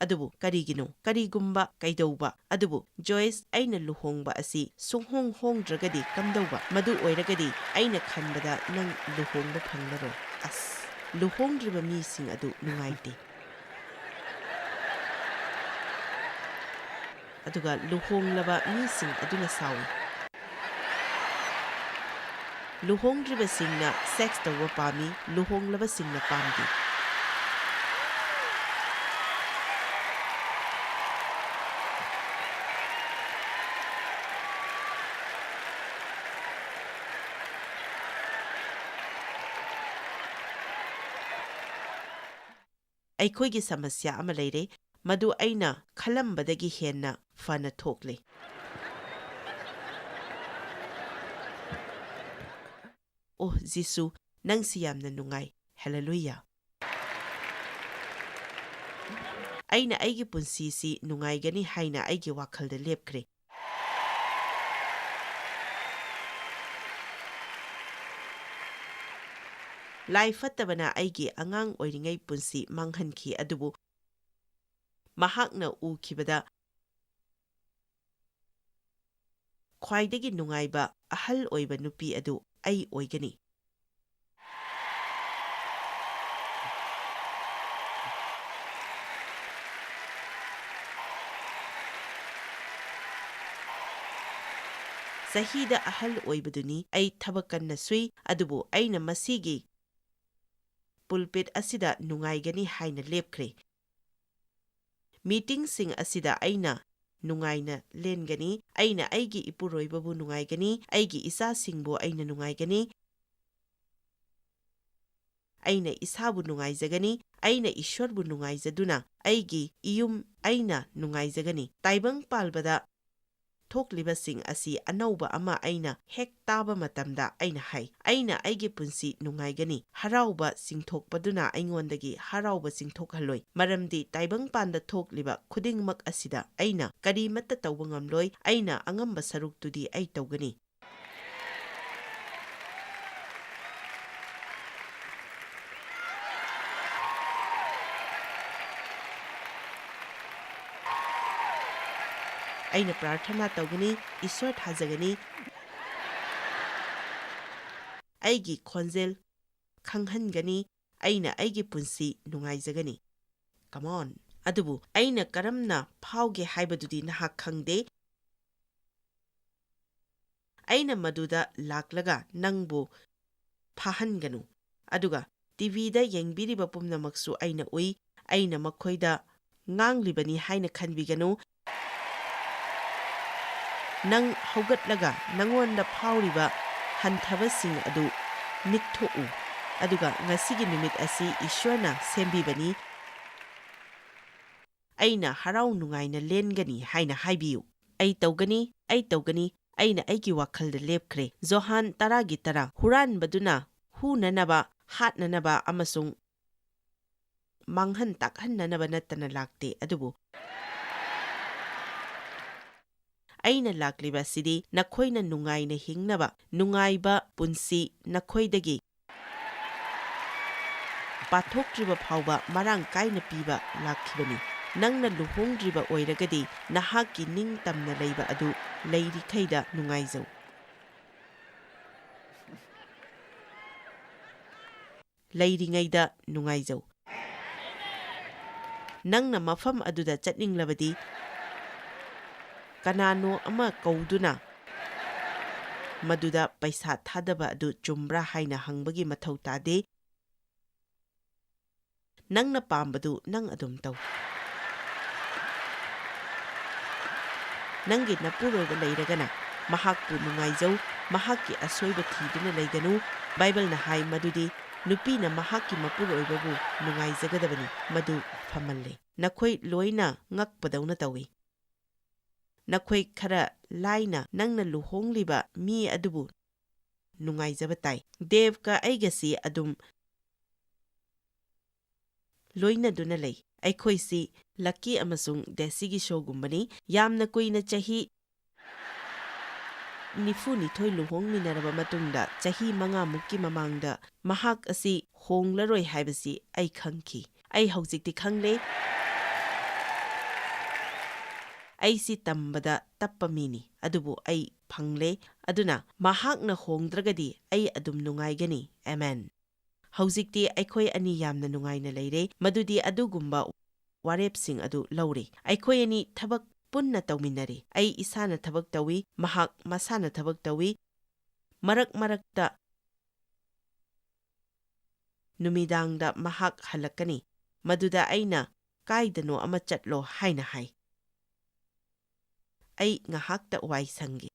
ꯑꯗꯨꯕꯨ ꯀꯔꯤꯒꯤꯅꯣ? ꯀꯔꯤꯒꯨꯝꯕ ꯀꯩꯗꯧꯕ? ꯑꯗꯨꯕꯨ ꯖꯣꯏꯁ, ꯑꯩꯅ ꯂꯨꯍꯣꯡꯕ ꯑꯁꯤ ꯁꯨꯡꯍꯣꯡ ꯍꯣꯡꯗ꯭ꯔꯒꯗꯤ ꯀꯝꯗꯧꯕ? ꯃꯗꯨ ꯑꯣꯏꯔꯒꯗꯤ ꯑꯩꯅ ꯈꯟꯕꯗ ꯅꯪ ꯂꯨꯍꯣꯡꯕ ꯐꯪꯂꯔꯣꯏ꯫ ꯑꯁ, ꯂꯨꯍꯣꯡꯗ꯭ꯔꯤꯕ ꯃꯤꯁꯤꯡ ꯑꯗꯨ ꯅꯨꯡꯉꯥꯏꯇꯦ꯫ ꯑꯗꯨꯒ ꯂꯨꯍꯣꯡꯂꯕ ꯃꯤꯁꯤꯡ ꯑꯗꯨꯅ ꯁꯥꯎꯏ꯫ ꯂꯨꯍꯣꯡꯗ꯭ꯔꯤꯕꯁꯤꯡꯅ ꯁꯦꯛꯁ ꯇꯧꯕ ꯄꯥꯝꯃꯤ, ꯂꯨꯍꯣꯡꯂꯕꯁꯤꯡꯅ ꯄꯥꯝꯗꯦ꯫ ꯑꯩꯈꯣꯏꯒꯤ ꯁꯃꯁ꯭ꯌꯥ ꯑꯃ ꯂꯩꯔꯦ, ꯃꯗꯨ ꯑꯩꯅ ꯈꯜꯂꯝꯕꯗꯒꯤ ꯍꯦꯟꯅ ꯐꯅ ꯊꯣꯛꯂꯦ꯫ ꯑꯣ ꯖꯤꯁꯨ, ꯅꯪꯁꯤ ꯌꯥꯝꯅ ꯅꯨꯡꯉꯥꯏ, ꯍꯦꯂꯦꯂꯨꯌꯥ꯫ ꯑꯩꯅ ꯑꯩꯒꯤ ꯄꯨꯟꯁꯤꯁꯤ ꯅꯨꯡꯉꯥꯏꯒꯅꯤ ꯍꯥꯏꯅ ꯑꯩꯒꯤ ꯋꯥꯈꯜꯗ ꯂꯦꯞꯈ꯭ꯔꯦ꯫ ꯂꯥꯏ ꯐꯠꯇꯕꯅ ꯑꯩꯒꯤ ꯑꯉꯥꯡ ꯑꯣꯏꯔꯤꯉꯩ ꯄꯨꯟꯁꯤ ꯃꯥꯡꯍꯟꯈꯤ, ꯑꯗꯨꯕꯨ ꯃꯍꯥꯛꯅ ꯎꯈꯤꯕꯗ ꯈ꯭ꯋꯥꯏꯗꯒꯤ ꯅꯨꯡꯉꯥꯏꯕ ꯑꯍꯜ ꯑꯣꯏꯕ ꯅꯨꯄꯤ ꯑꯗꯨ ꯑꯩ ꯑꯣꯏꯒꯅꯤ꯫ ꯆꯍꯤꯗ ꯑꯍꯜ ꯑꯣꯏꯕꯗꯨꯅꯤ, ꯑꯩ ꯊꯕꯛ ꯀꯟꯅ ꯁꯨꯏ, ꯑꯗꯨꯕꯨ ꯑꯩꯅ ꯃꯁꯤꯒꯤ ꯄꯨꯜꯄꯤꯠ ꯑꯁꯤꯗ ꯅꯨꯡꯉꯥꯏꯒꯅꯤ ꯍꯥꯏꯅ ꯂꯦꯞꯈ꯭ꯔꯦ꯫ ꯃꯤꯇꯤꯡꯁꯤꯡ ꯑꯁꯤꯗ ꯑꯩꯅ ꯅꯨꯡꯉꯥꯏꯅ ꯂꯦꯟꯒꯅꯤ, ꯑꯩꯅ ꯑꯩꯒꯤ ꯏꯄꯨꯔꯣꯏꯕꯕꯨ ꯅꯨꯡꯉꯥꯏꯒꯅꯤ, ꯑꯩꯒꯤ ꯏꯆꯥꯁꯤꯡꯕꯨ ꯑꯩꯅ ꯅꯨꯡꯉꯥꯏꯒꯅꯤ, ꯑꯩꯅ ꯏꯁꯥꯕꯨ ꯅꯨꯡꯉꯥꯏꯖꯒꯅꯤ, ꯑꯩꯅ ꯏꯁ꯭ꯋꯔꯕꯨ ꯅꯨꯡꯉꯥꯏꯖꯗꯨꯅ ꯑꯩꯒꯤ ꯏꯌꯨꯝ ꯑꯩꯅ ꯅꯨꯡꯉꯥꯏꯖꯒꯅꯤ꯫ ꯇꯥꯏꯕꯪ ꯄꯥꯜꯕꯗ ꯊꯣꯛꯂꯤꯕꯁꯤꯡ ꯑꯁꯤ ꯑꯅꯧꯕ ꯑꯃ ꯑꯩꯅ ꯍꯦꯛ ꯇꯥꯕ ꯃꯇꯝꯗ ꯑꯩꯅ ꯍꯥꯏ, ꯑꯩꯅ ꯑꯩꯒꯤ ꯄꯨꯟꯁꯤ ꯅꯨꯡꯉꯥꯏꯒꯅꯤ꯫ ꯍꯔꯥꯎꯕ ꯆꯤꯡꯊꯣꯛꯄꯗꯨꯅ ꯑꯩꯉꯣꯟꯗꯒꯤ ꯍꯔꯥꯎꯕ ꯆꯤꯡꯊꯣꯛꯍꯜꯂꯣꯏ, ꯃꯔꯝꯗꯤ ꯇꯥꯏꯕꯪꯄꯥꯟꯗ ꯊꯣꯛꯂꯤꯕ ꯈꯨꯗꯤꯡꯃꯛ ꯑꯁꯤꯗ ꯑꯩꯅ ꯀꯔꯤꯃꯠꯇ ꯇꯧꯕ ꯉꯝꯂꯣꯏ, ꯑꯩꯅ ꯑꯉꯝꯕ ꯁꯔꯨꯛꯇꯨꯗꯤ ꯑꯩ ꯇꯧꯒꯅꯤ꯫ ꯑꯩꯅ ꯄ꯭ꯔꯥꯔꯊꯅꯥ ꯇꯧꯒꯅꯤ, ꯏꯁ꯭ꯋꯔ ꯊꯥꯖꯒꯅꯤ, ꯑꯩꯒꯤ ꯈꯣꯟꯖꯦꯜ ꯈꯪꯍꯟꯒꯅꯤ, ꯑꯩꯅ ꯑꯩꯒꯤ ꯄꯨꯟꯁꯤ ꯅꯨꯡꯉꯥꯏꯖꯒꯅꯤ꯫ ꯀꯃꯣꯟ! ꯑꯗꯨꯕꯨ ꯑꯩꯅ ꯀꯔꯝꯅ ꯐꯥꯎꯒꯦ ꯍꯥꯏꯕꯗꯨꯗꯤ ꯅꯍꯥꯛ ꯈꯪꯗꯦ꯫ ꯑꯩꯅ ꯃꯗꯨꯗ ꯂꯥꯛꯂꯒ ꯅꯪꯕꯨ ꯐꯥꯍꯟꯒꯅꯨ, ꯑꯗꯨꯒ ꯇꯤꯚꯤꯗ ꯌꯦꯡꯕꯤꯔꯤꯕ ꯄꯨꯝꯅꯃꯛꯁꯨ ꯑꯩꯅ ꯎꯏ, ꯑꯩꯅ ꯃꯈꯣꯏꯗ ꯉꯥꯡꯂꯤꯕꯅꯤ ꯍꯥꯏꯅ ꯈꯟꯕꯤꯒꯅꯨ꯫ ꯅꯪ ꯍꯧꯒꯠꯂꯒ ꯅꯪꯉꯣꯟꯗ ꯐꯥꯎꯔꯤꯕ ꯍꯟꯊꯕꯁꯤꯡ ꯑꯗꯨ ꯅꯤꯛꯊꯣꯛꯎ, ꯑꯗꯨꯒ ꯉꯁꯤꯒꯤ ꯅꯨꯃꯤꯠ ꯑꯁꯤ ꯏꯁ꯭ꯋꯔꯅ ꯁꯦꯝꯕꯤꯕꯅꯤ, ꯑꯩꯅ ꯍꯔꯥꯎ ꯅꯨꯡꯉꯥꯏꯅ ꯂꯦꯟꯒꯅꯤ ꯍꯥꯏꯅ ꯍꯥꯏꯕꯤꯌꯨ꯫ ꯑꯩ ꯇꯧꯒꯅꯤ, ꯑꯩ ꯇꯧꯒꯅꯤ, ꯑꯩꯅ ꯑꯩꯒꯤ ꯋꯥꯈꯜꯗ ꯂꯦꯞꯈ꯭ꯔꯦ꯫ ꯖꯣꯍꯥꯟ 10:10, ꯍꯨꯔꯥꯟꯕꯗꯨꯅ ꯍꯨꯅꯅꯕ, ꯍꯥꯠꯅꯅꯕ ꯑꯃꯁꯨꯡ ꯃꯥꯡꯍꯟ ꯇꯥꯛꯍꯟꯅꯅꯕ ꯅꯠꯇꯅ ꯂꯥꯛꯇꯦ, ꯑꯗꯨꯕꯨ ꯑꯩꯅ ꯂꯥꯛꯂꯤꯕꯁꯤꯗꯤ ꯅꯈꯣꯏꯅ ꯅꯨꯡꯉꯥꯏꯅ ꯍꯤꯡꯅꯕ, ꯅꯨꯡꯉꯥꯏꯕ ꯄꯨꯟꯁꯤ ꯅꯈꯣꯏꯗꯒꯤ ꯄꯥꯊꯣꯛꯇ꯭ꯔꯤꯕ ꯐꯥꯎꯕ ꯃꯔꯥꯡ ꯀꯥꯏꯅ ꯄꯤꯕ ꯂꯥꯛꯈꯤꯕꯅꯤ꯫ ꯅꯪꯅ ꯂꯨꯍꯣꯡꯗ꯭ꯔꯤꯕ ꯑꯣꯏꯔꯒꯗꯤ ꯅꯍꯥꯛꯀꯤ ꯅꯤꯡꯇꯝꯅ ꯂꯩꯕ ꯑꯗꯨ ꯂꯩꯔꯤꯈꯩꯗ ꯅꯨꯡꯉꯥꯏꯖꯧ꯫ ꯂꯩꯔꯤꯉꯩꯗ ꯅꯨꯡꯉꯥꯏꯖꯧ꯫ ꯅꯪꯅ ꯃꯐꯝ ꯑꯗꯨꯗ ꯆꯠꯅꯤꯡꯂꯕꯗꯤ ꯀꯅꯥꯅꯣ ꯑꯃ ꯀꯧꯗꯨꯅ ꯃꯗꯨꯗ ꯄꯩꯁꯥ ꯊꯥꯗꯕ ꯑꯗꯨ ꯆꯨꯝꯕ꯭ꯔꯥ ꯍꯥꯏꯅ ꯍꯪꯕꯒꯤ ꯃꯊꯧ ꯇꯥꯗꯦ꯫ ꯅꯪꯅ ꯄꯥꯝꯕꯗꯨ ꯅꯪ ꯑꯗꯨꯝ ꯇꯧ꯫ ꯅꯪꯒꯤ ꯅꯄꯨꯔꯣꯏꯕ ꯂꯩꯔꯒꯅ ꯃꯍꯥꯛꯄꯨ ꯅꯨꯡꯉꯥꯏꯖꯧ, ꯃꯍꯥꯛꯀꯤ ꯑꯁꯣꯏꯕ ꯊꯤꯗꯨꯅ ꯂꯩꯒꯅꯨ꯫ ꯕꯥꯏꯕꯜꯅ ꯍꯥꯏ ꯃꯗꯨꯗꯤ ꯅꯨꯄꯤꯅ ꯃꯍꯥꯛꯀꯤ ꯃꯄꯨꯔꯣꯏꯕꯕꯨ ꯅꯨꯡꯉꯥꯏꯖꯒꯗꯕꯅꯤ, ꯃꯗꯨ ꯐꯃꯜꯂꯦ꯫ ꯅꯈꯣꯏ ꯂꯣꯏꯅ ꯉꯛꯄꯗꯧꯅ ꯇꯧꯏ꯫ ꯅꯈꯣꯏ ꯈꯔ ꯂꯥꯏꯅ ꯅꯪꯅ ꯂꯨꯍꯣꯡꯂꯤꯕ ꯃꯤ ꯑꯗꯨꯕꯨ ꯅꯨꯡꯉꯥꯏꯖꯕ ꯇꯥꯏ꯫ ꯗꯦꯕꯀ ꯑꯩꯒꯁꯤ ꯑꯗꯨꯝ ꯂꯣꯏꯅꯗꯨꯅ ꯂꯩ꯫ ꯑꯩꯈꯣꯏꯁꯤ ꯂꯛꯀꯤ ꯑꯃꯁꯨꯡ ꯗꯦꯁꯤꯒꯤ ꯁꯣꯒꯨꯝꯕꯅꯤ꯫ ꯌꯥꯝꯅ ꯀꯨꯏꯅ ꯆꯍꯤ 92 ꯂꯨꯍꯣꯡꯃꯤꯟꯅꯔꯕ ꯃꯇꯨꯡꯗ ꯆꯍꯤ 5ꯃꯨꯛꯀꯤ ꯃꯃꯥꯡꯗ ꯃꯍꯥꯛ ꯑꯁꯤ ꯍꯣꯡꯂꯔꯣꯏ ꯍꯥꯏꯕꯁꯤ ꯑꯩ ꯈꯪꯈꯤ꯫ ꯑꯩ ꯍꯧꯖꯤꯛꯇꯤ ꯈꯪꯂꯦ ꯑꯩꯁꯤ ꯇꯝꯕꯗ ꯇꯞꯄ ꯃꯤꯅꯤ, ꯑꯗꯨꯕꯨ ꯑꯩ ꯐꯪꯂꯦ, ꯑꯗꯨꯅ ꯃꯍꯥꯛꯅ ꯍꯣꯡꯗ꯭ꯔꯒꯗꯤ ꯑꯩ ꯑꯗꯨꯝ ꯅꯨꯡꯉꯥꯏꯒꯅꯤ꯫ ꯑꯦꯃꯦꯟ꯫ ꯍꯧꯖꯤꯛꯇꯤ ꯑꯩꯈꯣꯏ ꯑꯅꯤ ꯌꯥꯝꯅ ꯅꯨꯡꯉꯥꯏꯅ ꯂꯩꯔꯦ, ꯃꯗꯨꯗꯤ ꯑꯗꯨꯒꯨꯝꯕ ꯋꯥꯔꯦꯞꯁꯤꯡ ꯑꯗꯨ ꯂꯧꯔꯦ꯫ ꯑꯩꯈꯣꯏ ꯑꯅꯤ ꯊꯕꯛ ꯄꯨꯟꯅ ꯇꯧꯃꯤꯟꯅꯔꯦ꯫ ꯑꯩ ꯏꯁꯥꯅ ꯊꯕꯛ ꯇꯧꯏ, ꯃꯍꯥꯛ ꯃꯁꯥꯅ ꯊꯕꯛ ꯇꯧꯏ꯫ ꯃꯔꯛ ꯃꯔꯛꯇ ꯅꯨꯃꯤꯗꯥꯡꯗ ꯃꯍꯥꯛ ꯍꯜꯂꯛꯀꯅꯤ, ꯃꯗꯨꯗ ꯑꯩꯅ ꯀꯥꯏꯗꯅꯣ ꯑꯃ ꯆꯠꯂꯣ ꯍꯥꯏꯅ ꯍꯥꯏ꯫ ꯑꯩ ꯉꯥꯏꯍꯥꯛꯇ ꯋꯥꯏ ꯁꯪꯒꯦ꯫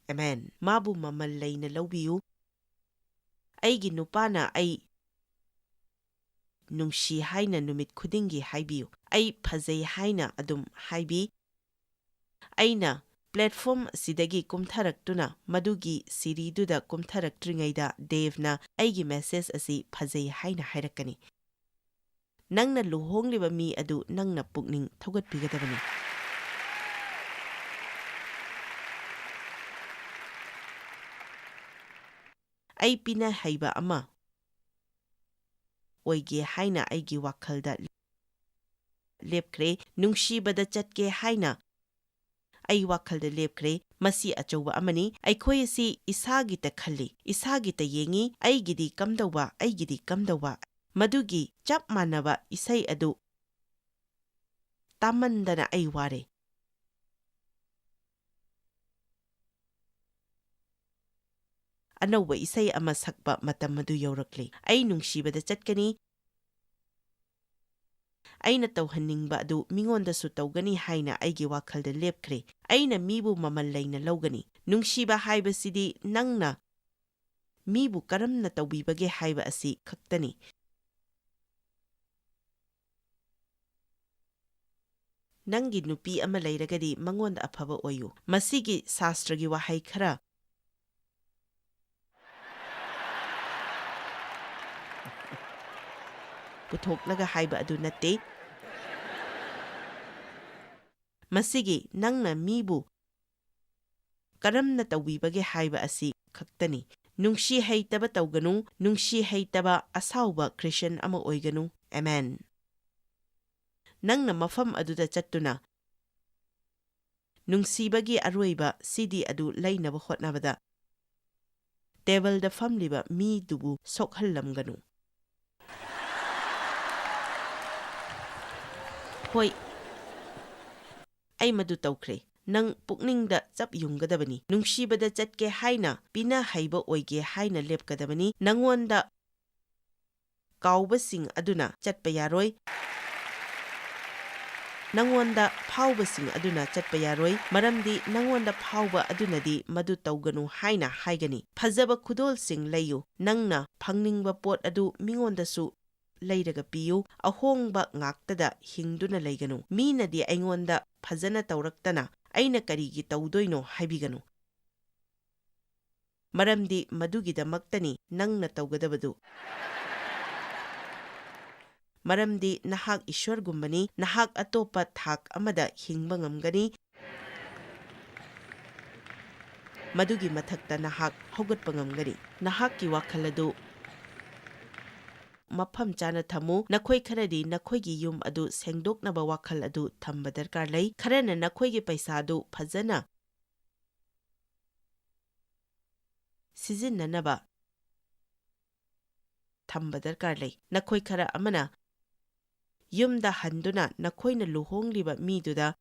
ꯑꯦꯃꯦꯟ꯫ ꯃꯥꯕꯨ ꯃꯃꯜ ꯂꯩꯅ ꯂꯧꯕꯤꯌꯨ꯫ ꯑꯩꯒꯤ ꯅꯨꯄꯥꯅ ꯑꯩ ꯅꯨꯡꯁꯤ ꯍꯥꯏꯅ ꯅꯨꯃꯤꯠ ꯈꯨꯗꯤꯡꯒꯤ ꯍꯥꯏꯕꯤꯌꯨ꯫ ꯑꯩ ꯐꯖꯩ ꯍꯥꯏꯅ ꯑꯗꯨꯝ ꯍꯥꯏꯕꯤ꯫ ꯑꯩꯅ ꯄ꯭ꯂꯦꯠꯐꯣꯔꯝ ꯑꯁꯤꯗꯒꯤ ꯀꯨꯝꯊꯔꯛꯇꯨꯅ ꯃꯗꯨꯒꯤ ꯁꯤꯔꯤꯗꯨꯗ ꯀꯨꯝꯊꯔꯛꯇ꯭ꯔꯤꯉꯩꯗ ꯗꯦꯚꯅ ꯑꯩꯒꯤ ꯃꯦꯁꯦꯖ ꯑꯁꯤ ꯐꯖꯩ ꯍꯥꯏꯅ ꯍꯥꯏꯔꯛꯀꯅꯤ꯫ ꯅꯪꯅ ꯂꯨꯍꯣꯡꯂꯤꯕ ꯃꯤ ꯑꯗꯨ ꯅꯪꯅ ꯄꯨꯛꯅꯤꯡ ꯊꯧꯒꯠꯄꯤꯒꯗꯕꯅꯤ꯫ ꯑꯩ ꯄꯤꯅꯍꯩꯕ ꯑꯃ ꯑꯣꯏꯒꯦ ꯍꯥꯏꯅ ꯑꯩꯒꯤ ꯋꯥꯈꯜꯗ ꯂꯦꯞꯈ꯭ꯔꯦ꯫ ꯅꯨꯡꯁꯤꯕꯗ ꯆꯠꯀꯦ ꯍꯥꯏꯅ ꯑꯩ ꯋꯥꯈꯜꯗ ꯂꯦꯞꯈ꯭ꯔꯦ꯫ ꯃꯁꯤ ꯑꯆꯧꯕ ꯑꯃꯅꯤ꯫ ꯑꯩꯈꯣꯏ ꯑꯁꯤ ꯏꯁꯥꯒꯤꯇ ꯈꯜꯂꯤ, ꯏꯁꯥꯒꯤꯇ ꯌꯦꯡꯉꯤ꯫ ꯑꯩꯒꯤꯗꯤ ꯀꯝꯗꯧꯕ, ꯑꯩꯒꯤꯗꯤ ꯀꯝꯗꯧꯕ꯫ ꯃꯗꯨꯒꯤ ꯆꯞ ꯃꯥꯟꯅꯕ ꯏꯁꯩ ꯑꯗꯨ ꯇꯥꯃꯟꯗꯅ ꯑꯩ ꯋꯥꯔꯦ꯫ ꯑꯅꯧꯕ ꯏꯁꯩ ꯑꯃ ꯁꯛꯄ ꯃꯇꯝ ꯑꯗꯨ ꯌꯧꯔꯛꯂꯦ꯫ ꯑꯩ ꯅꯨꯡꯁꯤꯕꯗ ꯆꯠꯀꯅꯤ꯫ ꯑꯩꯅ ꯇꯧꯍꯟꯅꯤꯡꯕ ꯑꯗꯨ ꯃꯤꯉꯣꯟꯗꯁꯨ ꯇꯧꯒꯅꯤ ꯍꯥꯏꯅ ꯑꯩꯒꯤ ꯋꯥꯈꯜꯗ ꯂꯦꯞꯈ꯭ꯔꯦ꯫ ꯑꯩꯅ ꯃꯤꯕꯨ ꯃꯃꯜ ꯂꯩꯅ ꯂꯧꯒꯅꯤ꯫ ꯅꯨꯡꯁꯤꯕ ꯍꯥꯏꯕꯁꯤꯗꯤ ꯅꯪꯅ ꯃꯤꯕꯨ ꯀꯔꯝꯅ ꯇꯧꯕꯤꯕꯒꯦ ꯍꯥꯏꯕ ꯑꯁꯤ ꯈꯛꯇꯅꯤ꯫ ꯅꯪꯒꯤ ꯅꯨꯄꯤ ꯑꯃ ꯂꯩꯔꯒꯗꯤ ꯃꯉꯣꯟꯗ ꯑꯐꯕ ꯑꯣꯏꯌꯨ꯫ ꯃꯁꯤꯒꯤ ꯁꯥꯁꯇ꯭ꯔꯒꯤ ꯋꯥꯍꯩ ꯈꯔ ꯄꯨꯊꯣꯛꯂꯒ ꯍꯥꯏꯕ ꯑꯗꯨ ꯅꯠꯇꯦ꯫ ꯃꯁꯤꯒꯤ ꯅꯪꯅ ꯃꯤꯕꯨ ꯀꯔꯝꯅ ꯇꯧꯕꯤꯕꯒꯦ ꯍꯥꯏꯕ ꯑꯁꯤ ꯈꯛꯇꯅꯤ꯫ ꯅꯨꯡꯁꯤ ꯍꯩꯇꯕ ꯇꯧꯒꯅꯨ꯫ ꯅꯨꯡꯁꯤ ꯍꯩꯇꯕ ꯑꯁꯥꯎꯕ ꯈ꯭ꯔꯤꯁꯇ꯭ꯌꯥꯟ ꯑꯃ ꯑꯣꯏꯒꯅꯨ꯫ ꯑꯦꯃꯦꯟ꯫ ꯅꯪꯅ ꯃꯐꯝ ꯑꯗꯨꯗ ꯆꯠꯇꯨꯅ ꯅꯨꯡꯁꯤꯕꯒꯤ ꯑꯔꯣꯏꯕ CD ꯑꯗꯨ ꯂꯩꯅꯕ ꯍꯣꯠꯅꯕꯗ ꯇꯦꯕꯜꯗ ꯐꯝꯂꯤꯕ ꯃꯤꯗꯨꯕꯨ ꯁꯣꯛꯍꯜꯂꯝꯒꯅꯨ꯫ ꯍꯣꯏ, ꯑꯩ ꯃꯗꯨ ꯇꯧꯈ꯭ꯔꯦ꯫ ꯅꯪ ꯄꯨꯛꯅꯤꯡꯗ ꯆꯞ ꯌꯨꯡꯒꯗꯕꯅꯤ꯫ ꯅꯨꯡꯁꯤꯕꯗ ꯆꯠꯀꯦ ꯍꯥꯏꯅ ꯄꯤꯅꯍꯩꯕ ꯑꯣꯏꯒꯦ ꯍꯥꯏꯅ ꯂꯦꯞꯀꯗꯕꯅꯤ꯫ ꯅꯪꯉꯣꯟꯗ ꯀꯥꯎꯕꯁꯤꯡ ꯑꯗꯨꯅ ꯆꯠꯄ ꯌꯥꯔꯣꯏ꯫ ꯅꯪꯉꯣꯟꯗ ꯐꯥꯎꯕꯁꯤꯡ ꯑꯗꯨꯅ ꯆꯠꯄ ꯌꯥꯔꯣꯏ, ꯃꯔꯝꯗꯤ ꯅꯪꯉꯣꯟꯗ ꯐꯥꯎꯕ ꯑꯗꯨꯅꯗꯤ ꯃꯗꯨ ꯇꯧꯒꯅꯨ ꯍꯥꯏꯅ ꯍꯥꯏꯒꯅꯤ꯫ ꯐꯖꯕ ꯈꯨꯗꯣꯜꯁꯤꯡ ꯂꯩꯌꯨ꯫ ꯅꯪꯅ ꯐꯪꯅꯤꯡꯕ ꯄꯣꯠ ꯑꯗꯨ ꯃꯤꯉꯣꯟꯗꯁꯨ ꯂꯩꯔꯒ ꯄꯤꯌꯨ꯫ ꯑꯍꯣꯡꯕ ꯉꯥꯛꯇꯗ ꯍꯤꯡꯗꯨꯅ ꯂꯩꯒꯅꯨ꯫ ꯃꯤꯅꯗꯤ ꯑꯩꯉꯣꯟꯗ ꯐꯖꯅ ꯇꯧꯔꯛꯇꯅ ꯑꯩꯅ ꯀꯔꯤꯒꯤ ꯇꯧꯗꯣꯏꯅꯣ ꯍꯥꯏꯕꯤꯒꯅꯨ, ꯃꯔꯝꯗꯤ ꯃꯗꯨꯒꯤꯗꯃꯛꯇꯅꯤ ꯅꯪꯅ ꯇꯧꯒꯗꯕꯗꯨ꯫ ꯃꯔꯝꯗꯤ ꯅꯍꯥꯛ ꯏꯁ꯭ꯋꯔꯒꯨꯝꯕꯅꯤ꯫ ꯅꯍꯥꯛ ꯑꯇꯣꯞꯄ ꯊꯥꯛ ꯑꯃꯗ ꯍꯤꯡꯕ ꯉꯝꯒꯅꯤ꯫ ꯃꯗꯨꯒꯤ ꯃꯊꯛꯇ ꯅꯍꯥꯛ ꯍꯧꯒꯠꯄ ꯉꯝꯒꯅꯤ꯫ ꯅꯍꯥꯛꯀꯤ ꯋꯥꯈꯜ ꯑꯗꯨ ꯃꯐꯝ ꯆꯥꯅ ꯊꯝꯃꯨ꯫ ꯅꯈꯣꯏ ꯈꯔꯗꯤ ꯅꯈꯣꯏꯒꯤ ꯌꯨꯝ ꯑꯗꯨ ꯁꯦꯡꯗꯣꯛꯅꯕ ꯋꯥꯈꯜ ꯑꯗꯨ ꯊꯝꯕ ꯗꯔꯀꯥꯔ ꯂꯩ꯫ ꯈꯔꯅ ꯅꯈꯣꯏꯒꯤ ꯄꯩꯁꯥ ꯑꯗꯨ ꯐꯖꯅ ꯁꯤꯖꯤꯟꯅꯅꯕ ꯊꯝꯕ ꯗꯔꯀꯥꯔ ꯂꯩ꯫ ꯅꯈꯣꯏ ꯈꯔ ꯑꯃꯅ ꯌꯨꯝꯗ ꯍꯟꯗꯨꯅ ꯅꯈꯣꯏꯅ ꯂꯨꯍꯣꯡꯂꯤꯕ ꯃꯤꯗꯨꯗ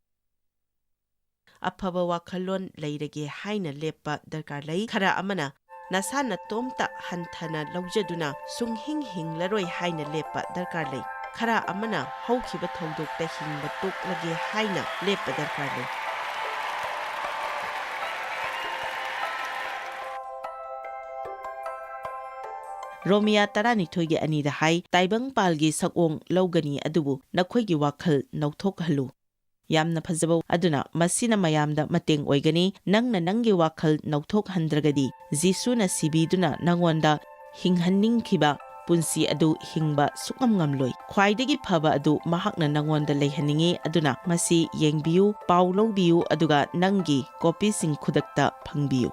ꯑꯐꯕ ꯋꯥꯈꯜꯂꯣꯟ ꯂꯩꯔꯒꯦ ꯍꯥꯏꯅ ꯂꯦꯞꯄ ꯗꯔꯀꯥꯔ ꯂꯩ꯫ ꯈꯔ ꯑꯃꯅ ꯅꯁꯥ ꯅꯇꯣꯝꯇ ꯍꯟꯊꯅ ꯂꯧꯖꯗꯨꯅ ꯁꯨꯡꯍꯤꯡ ꯍꯤꯡꯂꯔꯣꯏ ꯍꯥꯏꯅ ꯂꯦꯞꯄ ꯗꯔꯀꯥꯔ ꯂꯩ꯫ ꯈꯔ ꯑꯃꯅ ꯍꯧꯈꯤꯕ ꯊꯧꯗꯣꯛꯇ ꯍꯤꯡꯕ ꯇꯣꯛꯂꯒꯦ ꯍꯥꯏꯅ ꯂꯦꯞꯄ ꯗꯔꯀꯥꯔ ꯂꯩ꯫ ꯔꯣꯃꯤꯌꯥ 12:2 ꯍꯥꯏ, ꯇꯥꯏꯕꯪꯄꯥꯜꯒꯤ ꯁꯛꯑꯣꯡ ꯂꯧꯒꯅꯤ ꯑꯗꯨꯕꯨ ꯅꯈꯣꯏꯒꯤ ꯋꯥꯈꯜ ꯅꯧꯊꯣꯛꯍꯜꯂꯨ꯫ ꯌꯥꯝꯅ ꯐꯖꯕ ꯑꯗꯨꯅ ꯃꯁꯤꯅ ꯃꯌꯥꯝꯗ ꯃꯇꯦꯡ ꯑꯣꯏꯒꯅꯤ ꯅꯪꯅ ꯅꯪꯒꯤ ꯋꯥꯈꯜ ꯅꯧꯊꯣꯛꯍꯟꯗ꯭ꯔꯒꯗꯤ ꯖꯤꯁꯨꯅ ꯁꯤꯕꯤꯗꯨꯅ ꯅꯪꯉꯣꯟꯗ ꯍꯤꯡꯍꯟꯅꯤꯡꯈꯤꯕ ꯄꯨꯟꯁꯤ ꯑꯗꯨ ꯍꯤꯡꯕ ꯁꯨꯛꯉꯝ ꯉꯝꯂꯣꯏ ꯈ꯭ꯋꯥꯏꯗꯒꯤ ꯐꯕ ꯑꯗꯨ ꯃꯍꯥꯛꯅ ꯅꯪꯉꯣꯟꯗ ꯂꯩꯍꯟꯅꯤꯡꯉꯤ ꯑꯗꯨꯅ ꯃꯁꯤ ꯌꯦꯡꯕꯤꯌꯨ ꯄꯥꯎ ꯂꯧꯕꯤꯌꯨ ꯑꯗꯨꯒ ꯅꯪꯒꯤ ꯀꯣꯄꯤꯁꯤꯡ ꯈꯨꯗꯛꯇ ꯐꯪꯕꯤꯌꯨ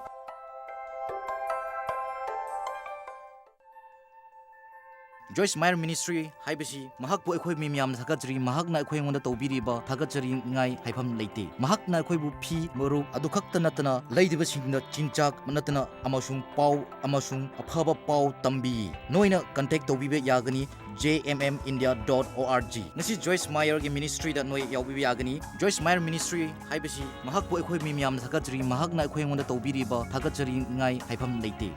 Joyce Meyer Ministry haibasi mahakpu akhoi mi miyam thakachri mahakna akhoi ngonda tawbiriba thakachri ngai haifam leite mahakna akhoi bu phi moru adu khakta natana leidiba singna chinchak natana amasung pau amasung aphaba pau tambi noina contact tawbibe yagani jmmindia.org ngasi Joyce Meyer gi ministry da noi yawbibe yagani Joyce Meyer Ministry haibasi mahakpu akhoi mi miyam thakachri mahakna akhoi ngonda tawbiriba thakachri ngai haifam leite